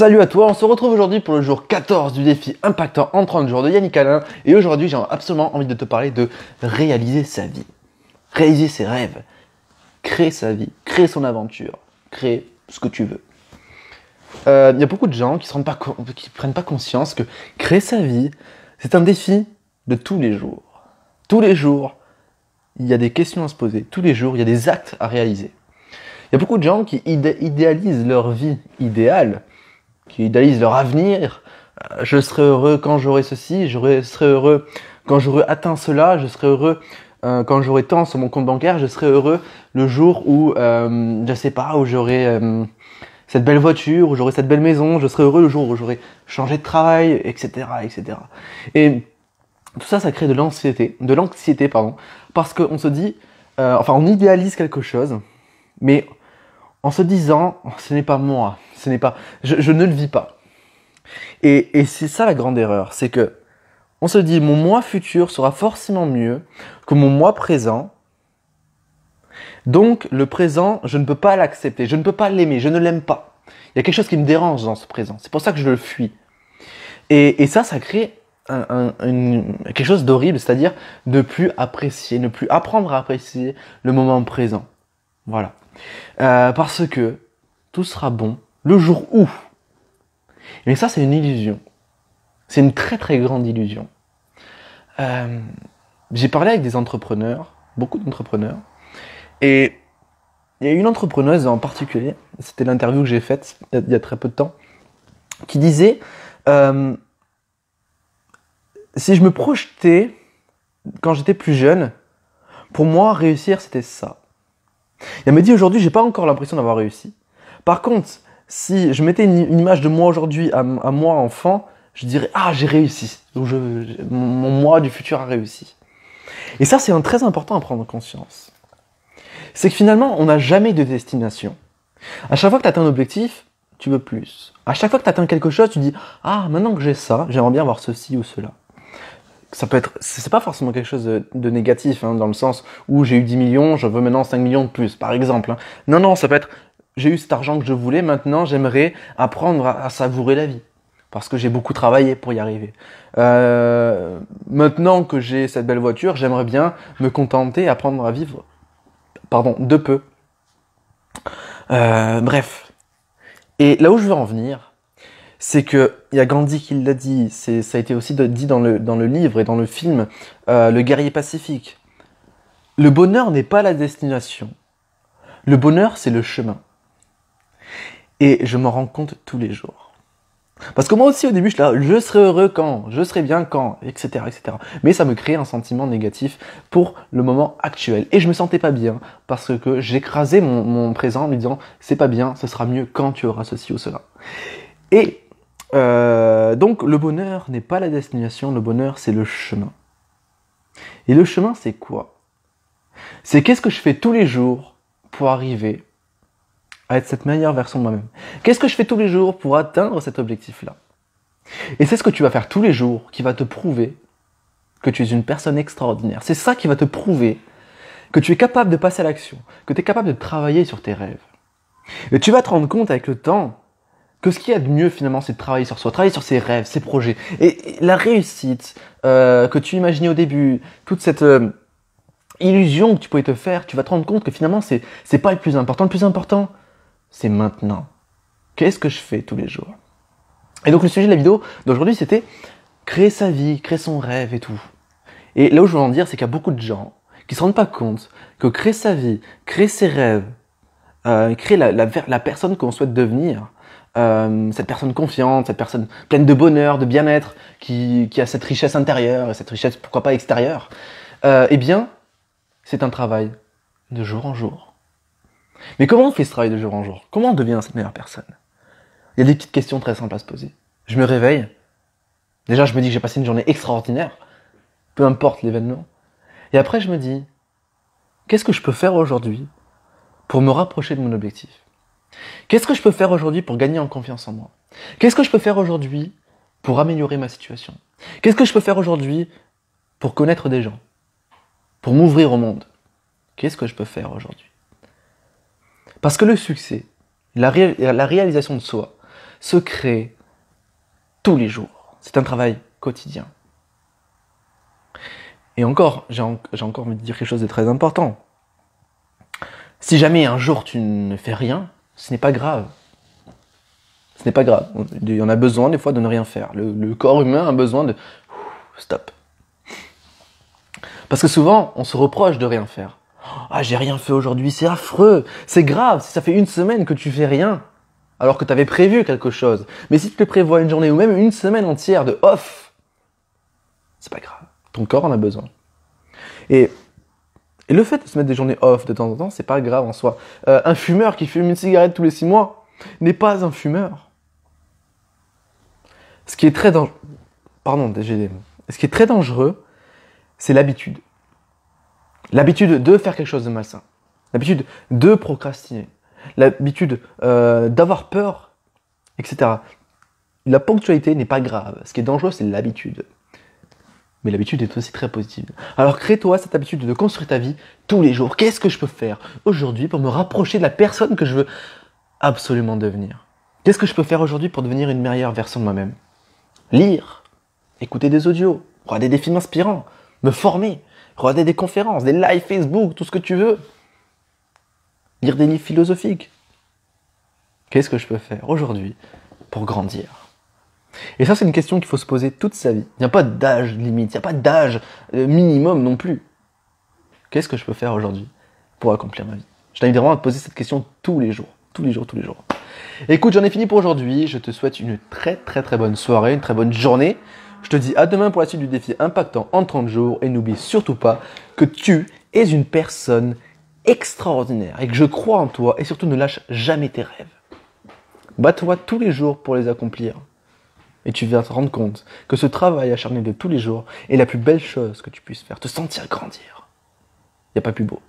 Salut à toi, on se retrouve aujourd'hui pour le jour 14 du défi impactant en 30 jours de Yannick Alain. Et aujourd'hui, j'ai absolument envie de te parler de réaliser sa vie, réaliser ses rêves, créer sa vie, créer son aventure, créer ce que tu veux. Il y a beaucoup de gens qui prennent pas conscience que créer sa vie, c'est un défi de tous les jours. Tous les jours, il y a des questions à se poser. Tous les jours, il y a des actes à réaliser. Il y a beaucoup de gens qui idéalisent leur vie idéale, qui idéalisent leur avenir. Je serai heureux quand j'aurai ceci, je serai heureux quand j'aurai atteint cela, je serai heureux quand j'aurai tant sur mon compte bancaire, je serai heureux le jour où, je sais pas, où j'aurai cette belle voiture, où j'aurai cette belle maison, je serai heureux le jour où j'aurai changé de travail, etc., etc. Et tout ça, ça crée de l'anxiété, parce qu'on se dit, on idéalise quelque chose, mais en se disant, ce n'est pas moi, je ne le vis pas. Et c'est ça la grande erreur, c'est que on se dit, mon moi futur sera forcément mieux que mon moi présent. Donc, le présent, je ne peux pas l'accepter, je ne peux pas l'aimer, je ne l'aime pas. Il y a quelque chose qui me dérange dans ce présent, c'est pour ça que je le fuis. Et ça crée quelque chose d'horrible, c'est-à-dire de plus apprécier, ne plus apprendre à apprécier le moment présent. Voilà. Parce que tout sera bon le jour où. Mais ça, c'est une illusion. C'est une très très grande illusion. J'ai parlé avec des entrepreneurs, beaucoup d'entrepreneurs, et il y a une entrepreneuse en particulier, c'était l'interview que j'ai faite il y a très peu de temps, qui disait si je me projetais quand j'étais plus jeune, pour moi, réussir, c'était ça. Et elle me dit aujourd'hui, j'ai pas encore l'impression d'avoir réussi. Par contre, si je mettais une image de moi aujourd'hui à moi enfant, je dirais j'ai réussi. Ou mon moi du futur a réussi. Et ça, c'est très important à prendre conscience. C'est que finalement, on n'a jamais de destination. À chaque fois que tu atteins un objectif, tu veux plus. À chaque fois que tu atteins quelque chose, tu dis maintenant que j'ai ça, j'aimerais bien avoir ceci ou cela. Ça peut être, c'est pas forcément quelque chose de négatif, dans le sens où j'ai eu 10 millions, je veux maintenant 5 millions de plus, par exemple. Non, ça peut être, j'ai eu cet argent que je voulais, maintenant j'aimerais apprendre à savourer la vie. Parce que j'ai beaucoup travaillé pour y arriver. Maintenant que j'ai cette belle voiture, j'aimerais bien me contenter, apprendre à vivre, de peu. Bref. Et là où je veux en venir, c'est que, il y a Gandhi qui l'a dit, ça a été aussi dit dans le livre et dans le film, Le guerrier pacifique. Le bonheur n'est pas la destination. Le bonheur, c'est le chemin. Et je m'en rends compte tous les jours. Parce que moi aussi, au début, je serai heureux quand, je serai bien quand, etc., etc. Mais ça me crée un sentiment négatif pour le moment actuel. Et je me sentais pas bien, parce que j'écrasais mon présent en lui disant, c'est pas bien, ce sera mieux quand tu auras ceci ou cela. Et donc le bonheur n'est pas la destination, le bonheur c'est le chemin. Et le chemin c'est quoi? C'est qu'est-ce que je fais tous les jours pour arriver à être cette meilleure version de moi-même? Qu'est-ce que je fais tous les jours pour atteindre cet objectif-là? Et c'est ce que tu vas faire tous les jours qui va te prouver que tu es une personne extraordinaire. C'est ça qui va te prouver que tu es capable de passer à l'action, que tu es capable de travailler sur tes rêves. Et tu vas te rendre compte avec le temps que ce qu'il y a de mieux finalement, c'est de travailler sur soi, travailler sur ses rêves, ses projets. Et la réussite que tu imaginais au début, toute cette illusion que tu pouvais te faire, tu vas te rendre compte que finalement, c'est pas le plus important. Le plus important, c'est maintenant. Qu'est-ce que je fais tous les jours? Et donc le sujet de la vidéo d'aujourd'hui, c'était créer sa vie, créer son rêve et tout. Et là où je veux en dire, c'est qu'il y a beaucoup de gens qui se rendent pas compte que créer sa vie, créer ses rêves, créer la personne qu'on souhaite devenir, cette personne confiante, cette personne pleine de bonheur, de bien-être, qui a cette richesse intérieure et cette richesse, pourquoi pas extérieure, eh bien, c'est un travail de jour en jour. Mais comment on fait ce travail de jour en jour? Comment on devient cette meilleure personne? Il y a des petites questions très simples à se poser. Je me réveille. Déjà, je me dis que j'ai passé une journée extraordinaire, peu importe l'événement. Et après, je me dis, qu'est-ce que je peux faire aujourd'hui pour me rapprocher de mon objectif? Qu'est-ce que je peux faire aujourd'hui pour gagner en confiance en moi? Qu'est-ce que je peux faire aujourd'hui pour améliorer ma situation? Qu'est-ce que je peux faire aujourd'hui pour connaître des gens? Pour m'ouvrir au monde? Qu'est-ce que je peux faire aujourd'hui? Parce que le succès, la réalisation de soi, se crée tous les jours. C'est un travail quotidien. Et encore, j'ai encore envie de dire quelque chose de très important. Si jamais un jour tu ne fais rien, ce n'est pas grave. Ce n'est pas grave. Il y en a besoin des fois de ne rien faire. Le corps humain a besoin de... Stop. Parce que souvent, on se reproche de rien faire. Ah, j'ai rien fait aujourd'hui, c'est affreux. C'est grave si ça fait une semaine que tu fais rien, alors que tu avais prévu quelque chose. Mais si tu te prévois une journée ou même une semaine entière de off, c'est pas grave. Ton corps en a besoin. Et le fait de se mettre des journées off de temps en temps, c'est pas grave en soi. Un fumeur qui fume une cigarette tous les 6 mois n'est pas un fumeur. Ce qui est très dangereux, Ce qui est très dangereux, c'est l'habitude. L'habitude de faire quelque chose de malsain. L'habitude de procrastiner. L'habitude d'avoir peur, etc. La ponctualité n'est pas grave. Ce qui est dangereux, c'est l'habitude. Mais l'habitude est aussi très positive. Alors crée-toi cette habitude de construire ta vie tous les jours. Qu'est-ce que je peux faire aujourd'hui pour me rapprocher de la personne que je veux absolument devenir? Qu'est-ce que je peux faire aujourd'hui pour devenir une meilleure version de moi-même? Lire, écouter des audios, regarder des films inspirants, me former, regarder des conférences, des lives Facebook, tout ce que tu veux. Lire des livres philosophiques. Qu'est-ce que je peux faire aujourd'hui pour grandir? Et ça, c'est une question qu'il faut se poser toute sa vie. Il n'y a pas d'âge limite, il n'y a pas d'âge minimum non plus. Qu'est-ce que je peux faire aujourd'hui pour accomplir ma vie? Je t'invite vraiment à te poser cette question tous les jours. Tous les jours. Écoute, j'en ai fini pour aujourd'hui. Je te souhaite une très bonne soirée, une très bonne journée. Je te dis à demain pour la suite du défi impactant en 30 jours. Et n'oublie surtout pas que tu es une personne extraordinaire et que je crois en toi. Et surtout, ne lâche jamais tes rêves. Bats-toi tous les jours pour les accomplir. Et tu vas te rendre compte que ce travail acharné de tous les jours est la plus belle chose que tu puisses faire. Te sentir grandir. Il n'y a pas plus beau.